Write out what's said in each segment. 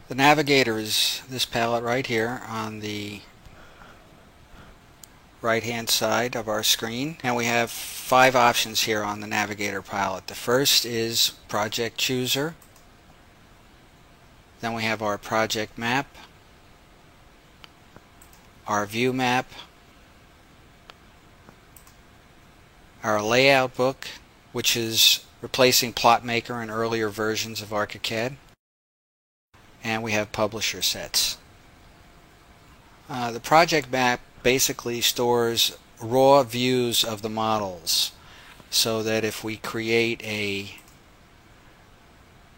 The navigator is this palette right here on the right hand side of our screen, and we have 5 options here on the navigator palette. The first is project chooser, then we have our project map, our view map, our layout book, which is replacing Plotmaker and earlier versions of ArchiCAD, and we have publisher sets. The project map basically stores raw views of the models, so that if we create a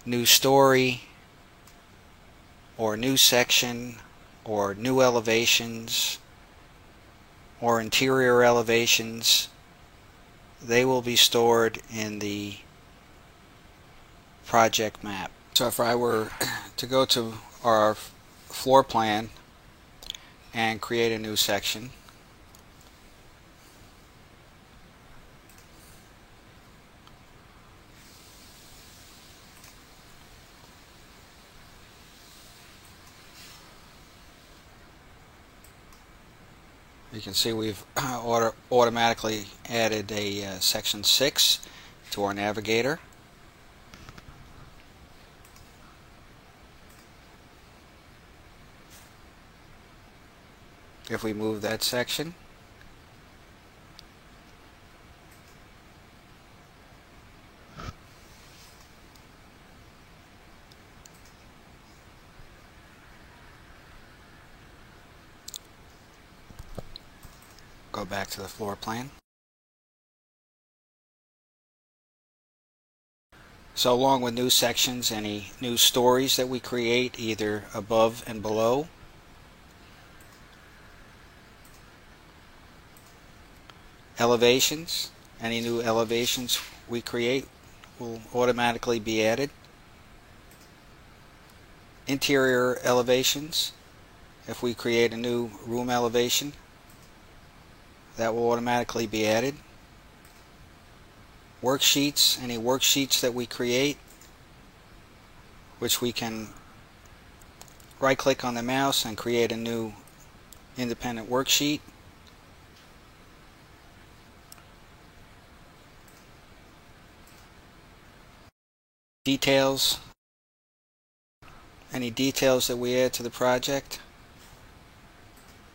new story or new section or new elevations or interior elevations, they will be stored in the project map. So if I were to go to our floor plan and create a new section, you can see we've automatically added a section 6 to our navigator. If we move that section, go back to the floor plan. So along with new sections, any new stories that we create either above and below, elevations, any new elevations we create will automatically be added. Interior elevations, if we create a new room elevation, that will automatically be added. Worksheets, any worksheets that we create, which we can right click on the mouse and create a new independent worksheet. Details, any details that we add to the project.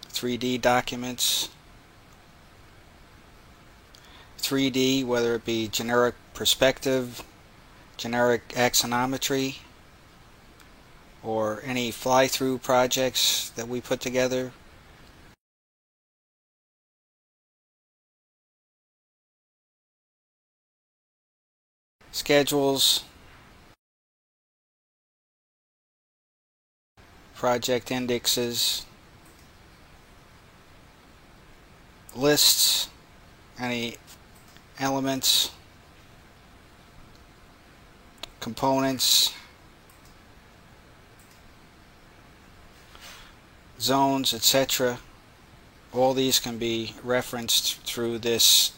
3D documents, 3D, whether it be generic perspective, generic axonometry, or any fly-through projects that we put together. Schedules, project indexes, lists, any elements, components, zones, etc. All these can be referenced through this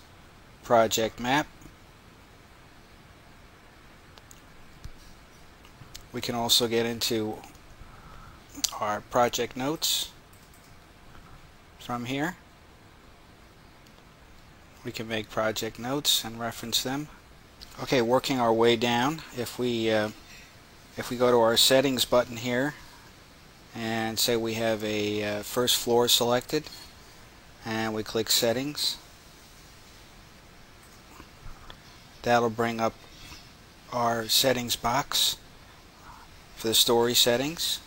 project map. We can also get into our project notes from here. We can make project notes and reference them. Okay, working our way down, if we go to our settings button here and say we have a first floor selected, and we click settings, that'll bring up our settings box for the story settings.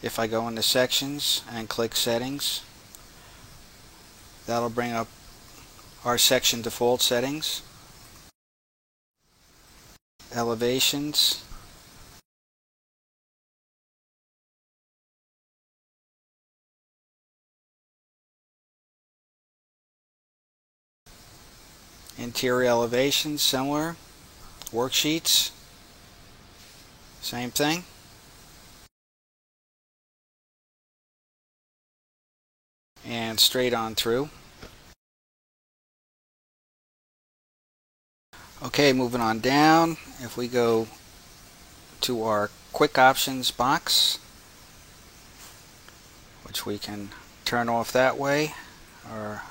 If I go into sections and click settings, that'll bring up our section default settings, elevations, interior elevations, similar, worksheets, same thing. And straight on through. Okay, moving on down, if we go to our quick options box, which we can turn off that way or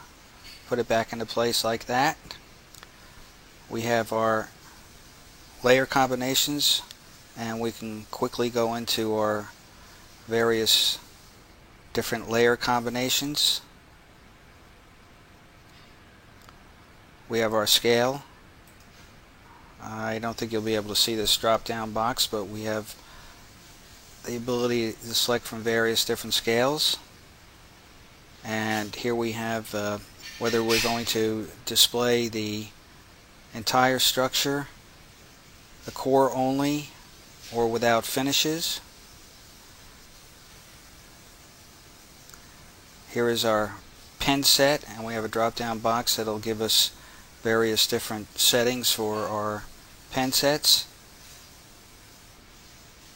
put it back into place like that. We have our layer combinations, and we can quickly go into our various different layer combinations. We have our scale. I don't think you'll be able to see this drop down box, but we have the ability to select from various different scales. And here we have whether we're going to display the entire structure, the core only, or without finishes. Here is our pen set, and we have a drop down box that'll give us various different settings for our pen sets.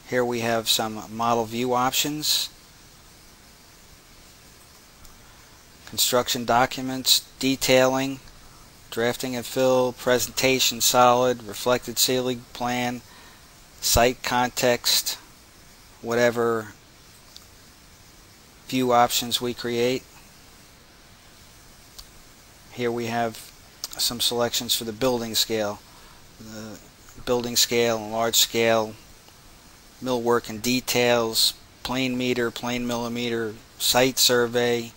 Here we have some model view options, construction documents, detailing, drafting and fill, presentation solid, reflected ceiling plan, site context, whatever view options we create. Here we have some selections for the building scale. The building scale and large scale, millwork and details, plane meter, plane millimeter, site survey,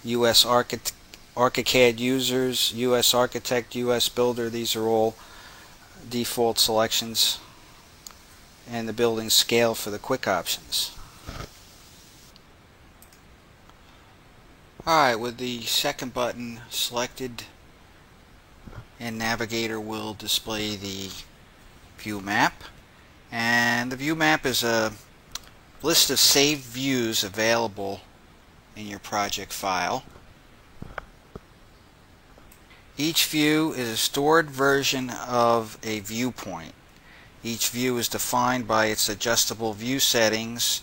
US ArchiCAD users, US Architect, US Builder. These are all default selections, and the building scale for the quick options. Alright, with the second button selected, and Navigator will display the view map. And the view map is a list of saved views available in your project file. Each view is a stored version of a viewpoint. Each view is defined by its adjustable view settings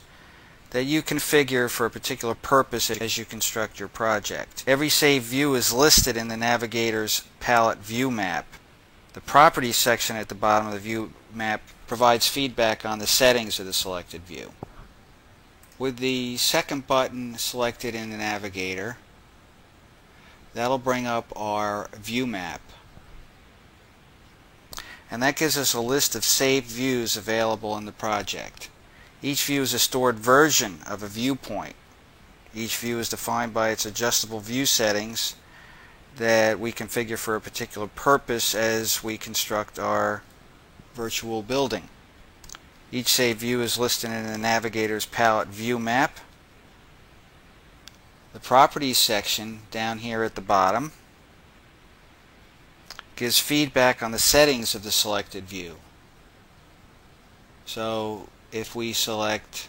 that you configure for a particular purpose as you construct your project. Every saved view is listed in the Navigator's palette view map. The Properties section at the bottom of the view map provides feedback on the settings of the selected view. With the second button selected in the Navigator, that'll bring up our view map. And that gives us a list of saved views available in the project. Each view is a stored version of a viewpoint. Each view is defined by its adjustable view settings that we configure for a particular purpose as we construct our virtual building. Each saved view is listed in the Navigator's palette view map. The Properties section down here at the bottom gives feedback on the settings of the selected view. So if we select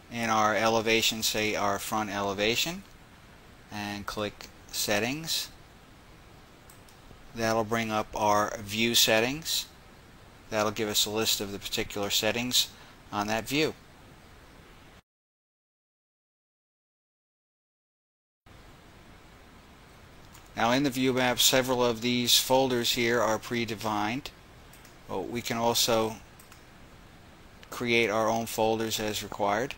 in our elevation, say our front elevation, and click Settings, that'll bring up our view settings. That'll give us a list of the particular settings on that view. Now in the view map, several of these folders here are predefined, but we can also create our own folders as required.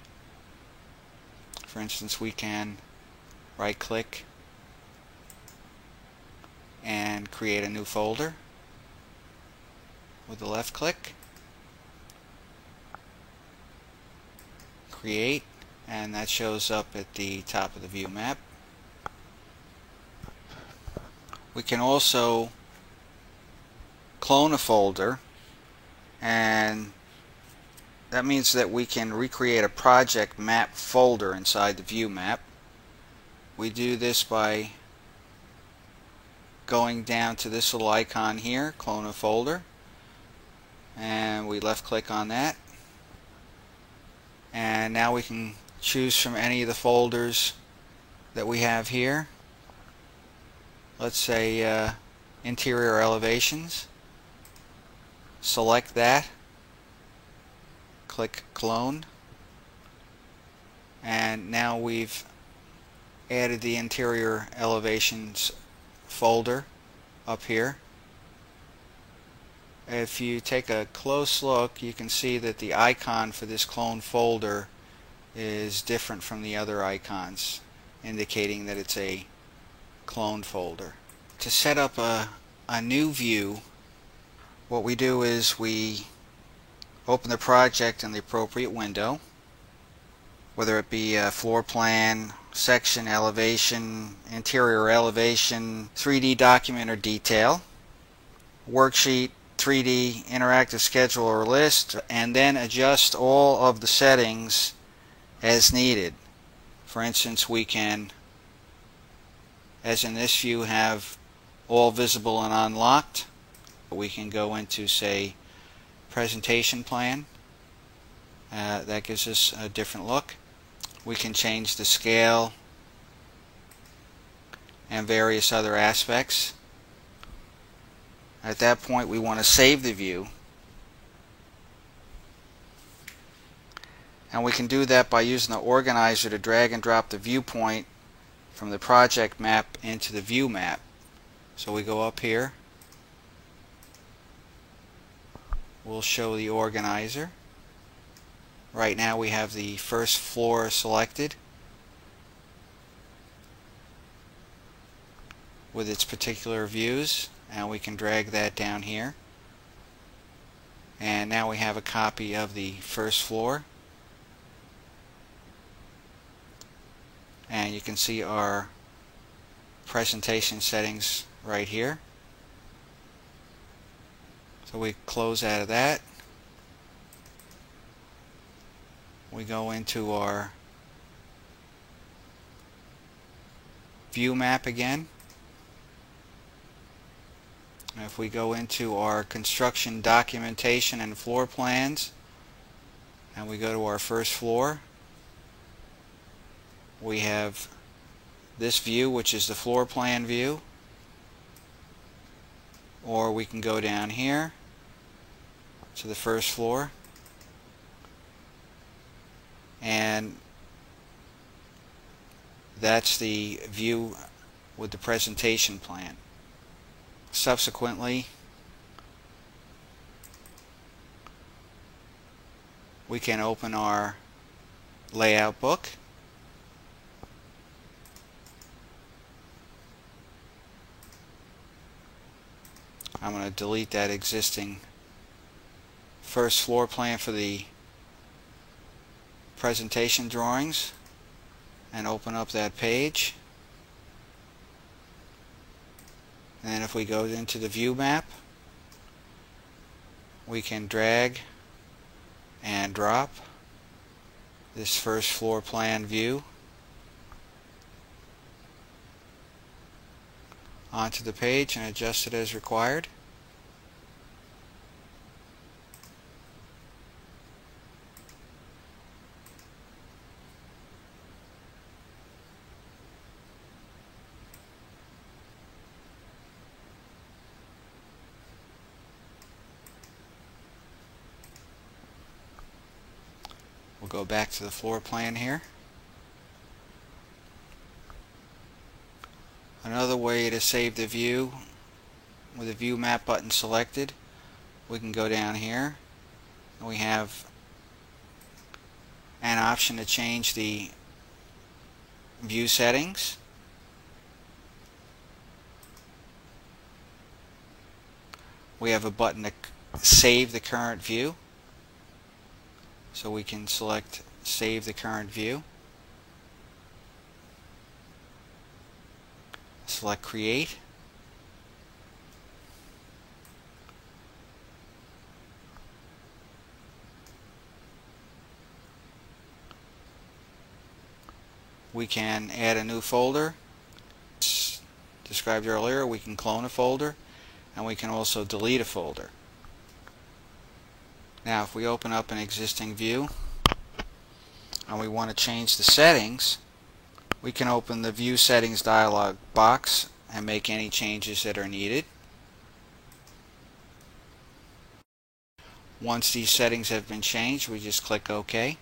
For instance, we can right click and create a new folder with the left click, create, and that shows up at the top of the view map. We can also clone a folder, and that means that we can recreate a project map folder inside the view map. We do this by going down to this little icon here, clone a folder, and we left click on that, and now we can choose from any of the folders that we have here. Let's say interior elevations. Select that, click clone, and now we've added the interior elevations folder up here. If you take a close look, you can see that the icon for this clone folder is different from the other icons, indicating that it's a clone folder. To set up a new view, what we do is we open the project in the appropriate window, whether it be a floor plan, section, elevation, interior elevation, 3D document or detail, worksheet, 3D interactive schedule or list, and then adjust all of the settings as needed. For instance, we can, as in this view, have all visible and unlocked. We can go into, say, presentation plan. That gives us a different look. We can change the scale and various other aspects. At that point, we want to save the view, and we can do that by using the organizer to drag and drop the viewpoint from the project map into the view map. So we go up here, we'll show the organizer. Right now we have the first floor selected with its particular views, and we can drag that down here. And now we have a copy of the first floor, and you can see our presentation settings right here. So we close out of that. We go into our view map again. And if we go into our construction documentation and floor plans, and we go to our first floor, we have this view, which is the floor plan view. Or we can go down here to the first floor, and that's the view with the presentation plan. Subsequently, we can open our layout book, I'm going to delete that existing first floor plan for the presentation drawings and open up that page. And then if we go into the view map, we can drag and drop this first floor plan view onto the page and adjust it as required. We'll go back to the floor plan here. Another way to save the view with the view map button selected, we can go down here and we have an option to change the view settings. We have a button to save the current view, so we can select save the current view, select create, we can add a new folder. As described earlier, we can clone a folder, and we can also delete a folder. Now if we open up an existing view and we want to change the settings, we can open the View Settings dialog box and make any changes that are needed. Once these settings have been changed, we just click OK.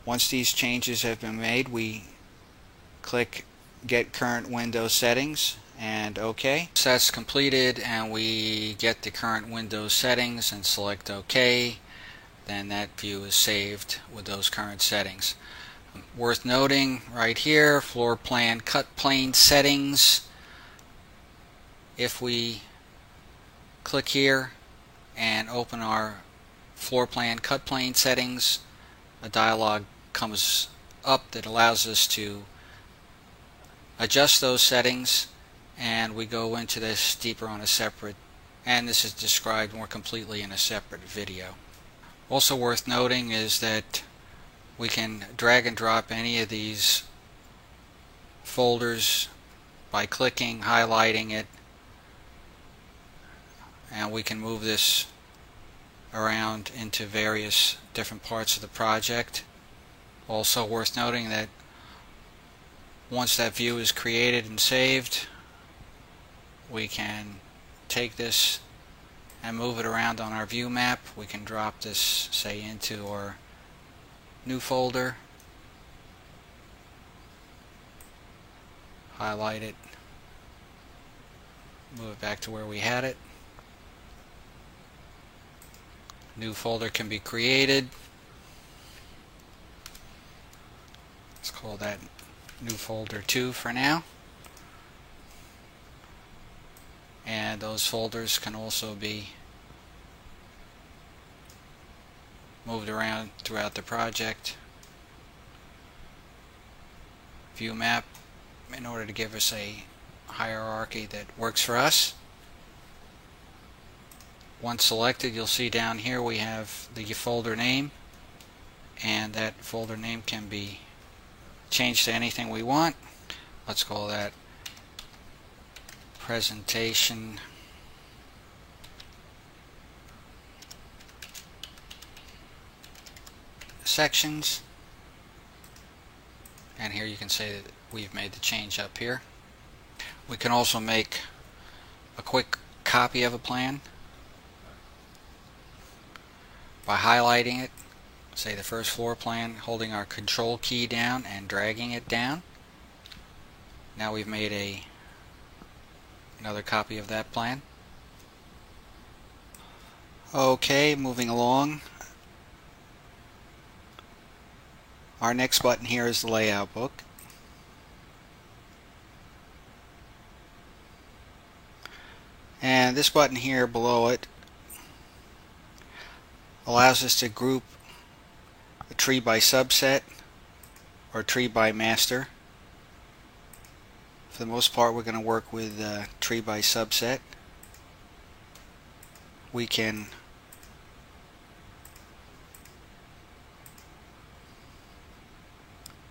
Once these changes have been made, we click Get Current Windows Settings and OK. So that's completed, and we get the current Windows settings and select OK. Then that view is saved with those current settings. Worth noting right here, floor plan cut plane settings. If we click here and open our floor plan cut plane settings, a dialog comes up that allows us to adjust those settings, and we go into this deeper on a separate, and this is described more completely in a separate video. Also worth noting is that we can drag and drop any of these folders by clicking, highlighting it, and we can move this around into various different parts of the project. Also worth noting that once that view is created and saved, we can take this and move it around on our view map. We can drop this, say, into our new folder, highlight it, move it back to where we had it. New folder can be created. Let's call that new folder 2 for now. And those folders can also be moved around throughout the project. View map, in order to give us a hierarchy that works for us. Once selected, you'll see down here we have the folder name, and that folder name can be changed to anything we want. Let's call that presentation sections, and here you can say that we've made the change up here. We can also make a quick copy of a plan by highlighting it, say the first floor plan, holding our control key down and dragging it down. Now we've made another copy of that plan. Okay, moving along. Our next button here is the layout book. And this button here below it allows us to group a tree by subset or tree by master. For the most part, we're going to work with tree by subset. We can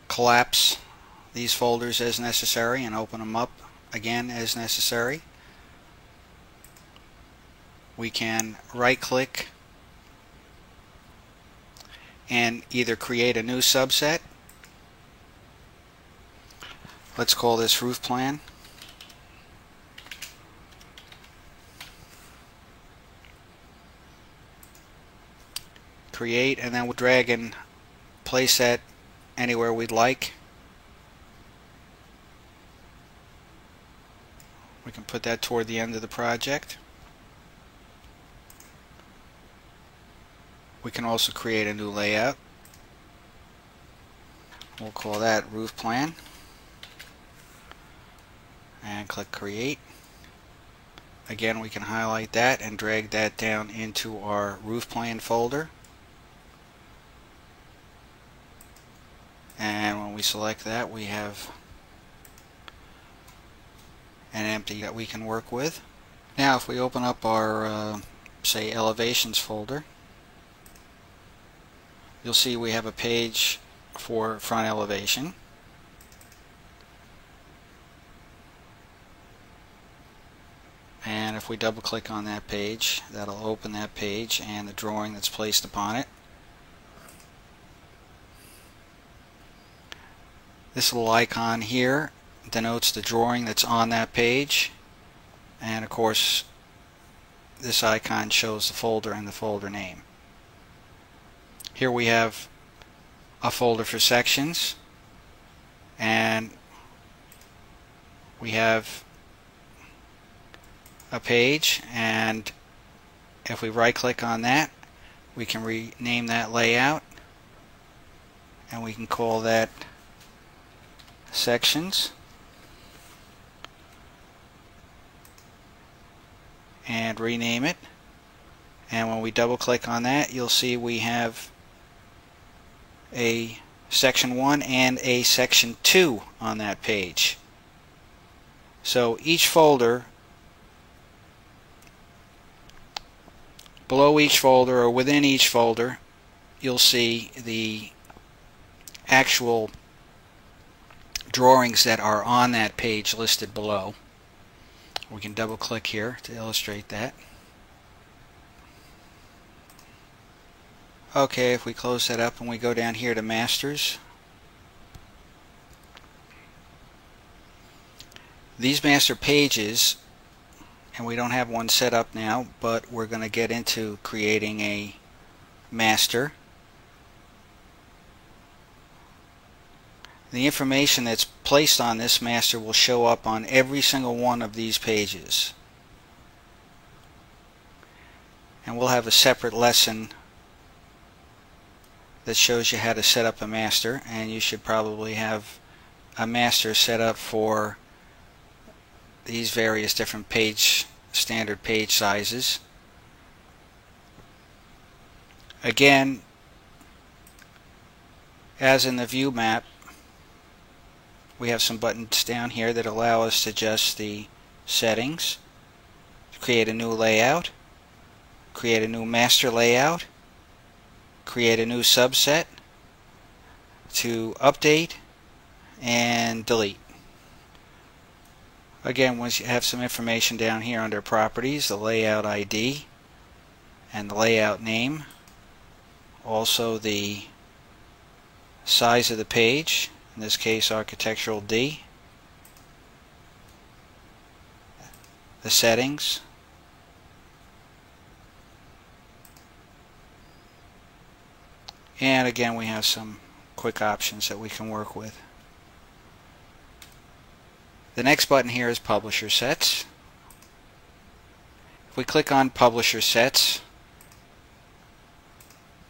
collapse these folders as necessary and open them up again as necessary. We can right click and either create a new subset. Let's call this roof plan. Create, and then we'll drag and place that anywhere we'd like. We can put that toward the end of the project. We can also create a new layout. We'll call that roof plan. And click create. Again, we can highlight that and drag that down into our roof plan folder. And when we select that, we have an empty that we can work with. Now if we open up our say elevations folder, you'll see we have a page for front elevation. And if we double click on that page, that'll open that page and the drawing that's placed upon it. This little icon here denotes the drawing that's on that page, and of course this icon shows the folder and the folder name. Here we have a folder for sections, and we have a page, and if we right click on that, we can rename that layout, and we can call that sections, and rename it. And when we double click on that, you'll see we have a section 1 and a section 2 on that page. So each folder, below each folder or within each folder, you'll see the actual drawings that are on that page listed below. We can double click here to illustrate that. Okay, if we close that up and we go down here to Masters, these master pages, and we don't have one set up now, but we're going to get into creating a master. The information that's placed on this master will show up on every single one of these pages. And we'll have a separate lesson that shows you how to set up a master, and you should probably have a master set up for these various different standard page sizes. Again, as in the view map, we have some buttons down here that allow us to adjust the settings, create a new layout, create a new master layout, create a new subset, to update and delete. Again, once you have some information down here under properties, the layout ID and the layout name, also the size of the page, in this case Architectural D, the settings, and again we have some quick options that we can work with. The next button here is Publisher Sets. If we click on Publisher Sets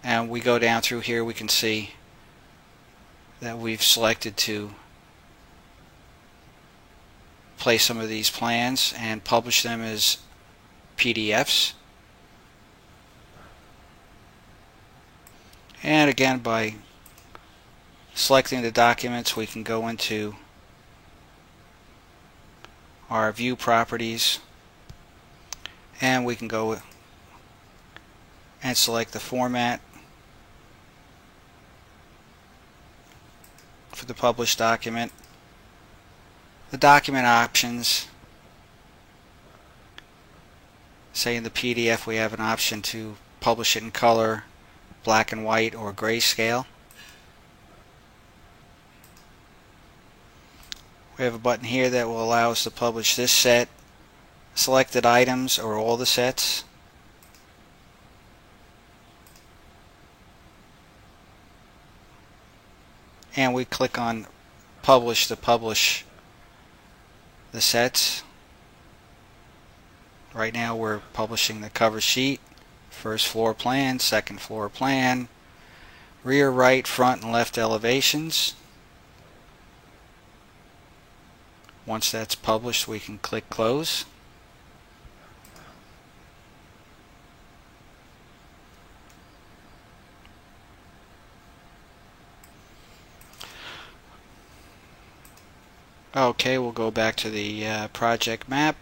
and we go down through here, we can see that we've selected to place some of these plans and publish them as PDFs. And again, by selecting the documents, we can go into our view properties, and we can go and select the format for the published document, the document options. Say in the PDF we have an option to publish it in color, black and white, or grayscale. We have a button here that will allow us to publish this set, selected items, or all the sets. And we click on Publish to publish the sets. Right now we're publishing the cover sheet, first floor plan, second floor plan, rear, right, front, and left elevations. Once that's published, we can click Close. Okay, we'll go back to the project map.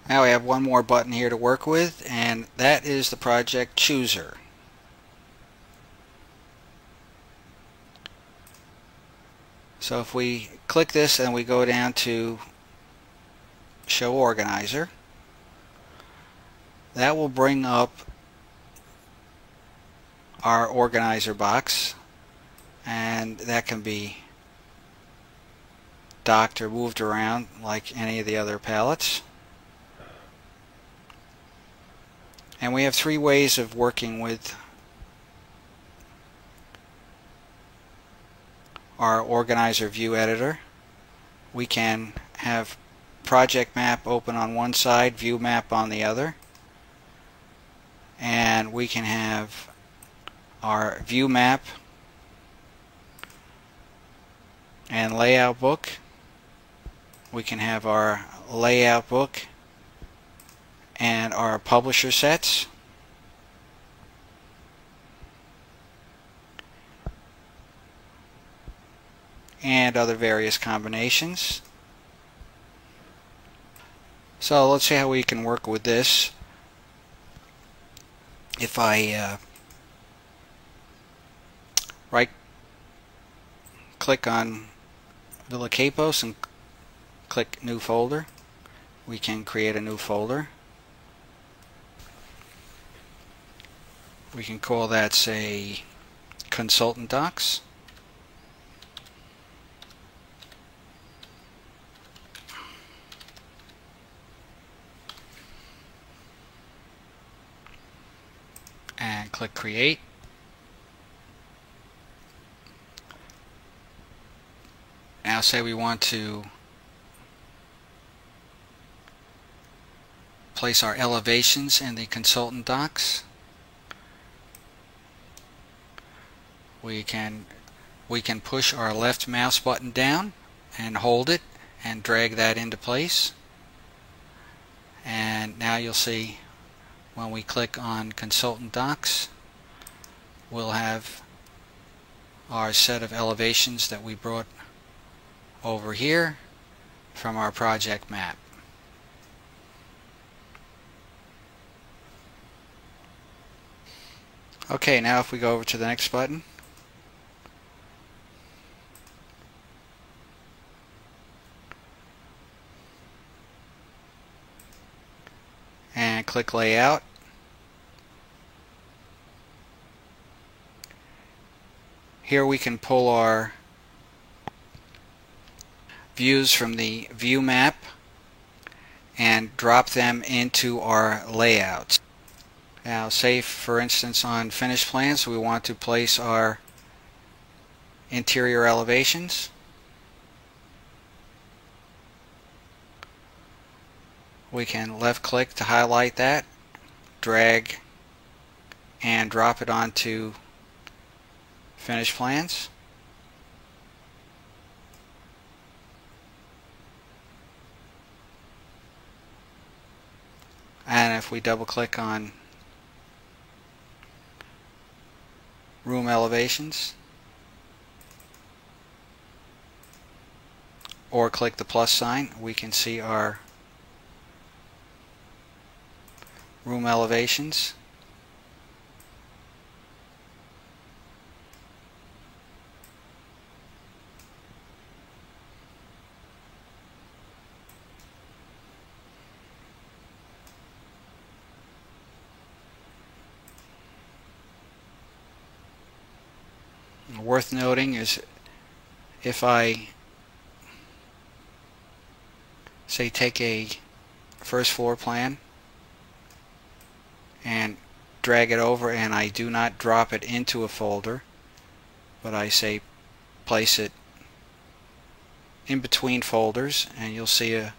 Now we have one more button here to work with, and that is the project chooser. So if we click this and we go down to Show Organizer, that will bring up our organizer box, and that can be docked or moved around like any of the other palettes. And we have three ways of working with our organizer view editor. We can have project map open on one side, view map on the other, and we can have our view map and layout book. We can have our layout book and our publisher sets. And other various combinations. So let's see how we can work with this. If I right click on Villa Capos and click new folder, we can create a new folder. We can call that, say, Consultant Docs. And click create. Now say we want to place our elevations in the consultant docs. We can push our left mouse button down and hold it and drag that into place. And now you'll see when we click on Consultant Docs, we'll have our set of elevations that we brought over here from our project map. Okay, now if we go over to the next button, and click Layout. Here we can pull our views from the view map and drop them into our layouts. Now say for instance on finished plans we want to place our interior elevations. We can left click to highlight that, drag and drop it onto finished plans. And if we double click on room elevations or click the plus sign, we can see our room elevations. Worth noting is if I say take a first floor plan and drag it over, and I do not drop it into a folder, but I say place it in between folders, and you'll see a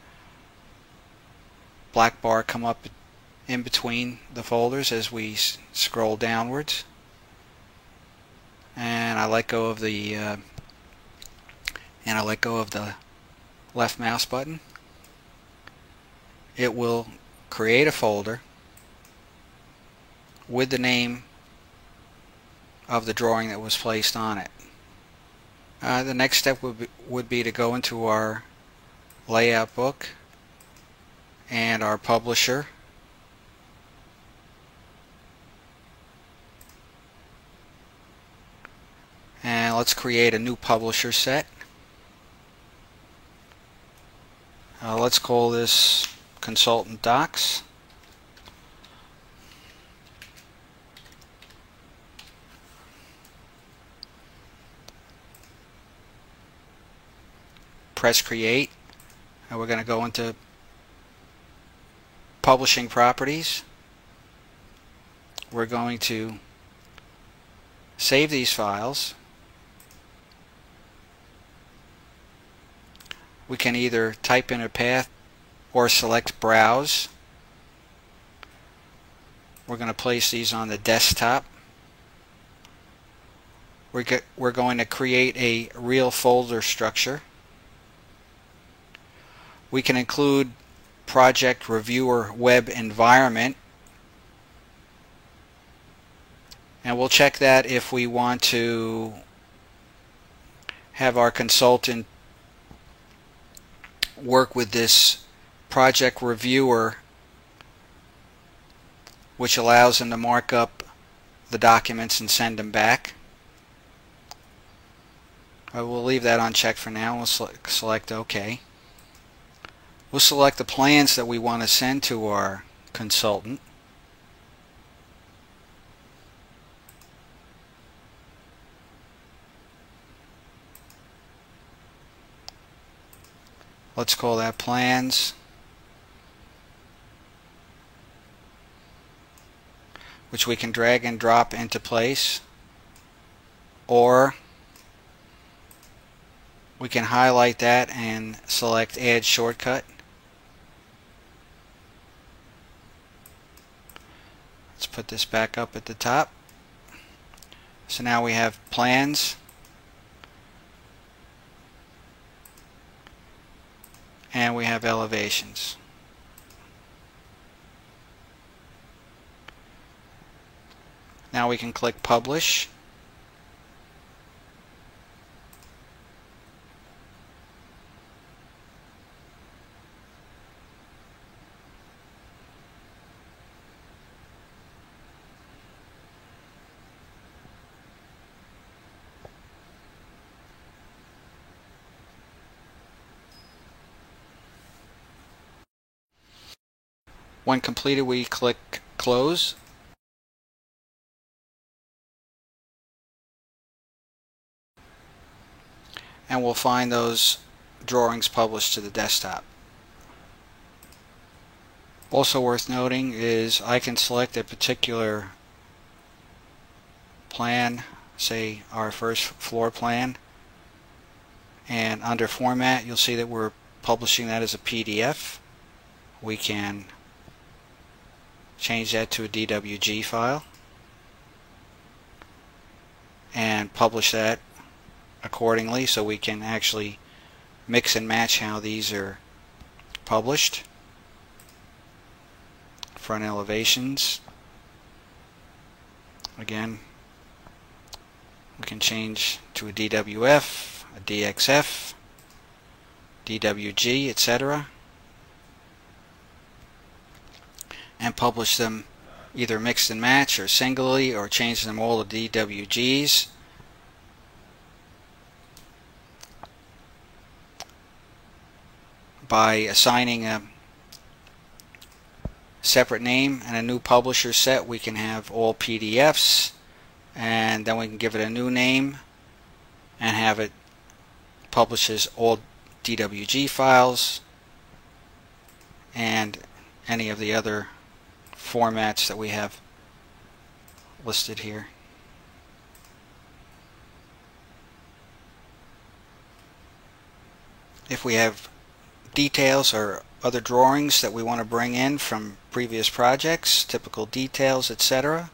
black bar come up in between the folders as we scroll downwards. And I let go of the left mouse button. It will create a folder with the name of the drawing that was placed on it. The next step would be to go into our layout book and our publisher. And let's create a new publisher set. Let's call this Consultant Docs. press create, and we're going to go into publishing properties. We're going to save these files. We can either type in a path or select browse. We're going to place these on the desktop. We're going to create a real folder structure. We can include Project Reviewer web environment, and we'll check that if we want to have our consultant work with this Project Reviewer, which allows them to mark up the documents and send them back. We'll leave that unchecked for now. We'll select OK. We'll select the plans that we want to send to our consultant. Let's call that plans, which we can drag and drop into place, or we can highlight that and select Add Shortcut. Let's put this back up at the top. So now we have plans, and we have elevations. Now we can click Publish. When completed, we click Close. And we'll find those drawings published to the desktop. Also worth noting is I can select a particular plan, say our first floor plan, and under Format you'll see that we're publishing that as a PDF. We can change that to a DWG file and publish that accordingly, so we can actually mix and match how these are published. Front elevations, again, we can change to a DWF, a DXF, DWG, etc., and publish them either mixed and match or singly, or change them all to DWGs. By assigning a separate name and a new publisher set, we can have all PDFs, and then we can give it a new name and have it publish as all DWG files and any of the other formats that we have listed here. If we have details or other drawings that we want to bring in from previous projects, typical details, etc.,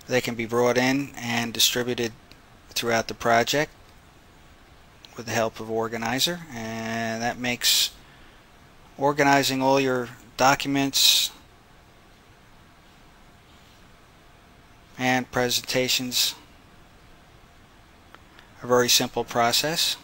they can be brought in and distributed throughout the project with the help of Organizer, and that makes organizing all your documents and presentations a very simple process.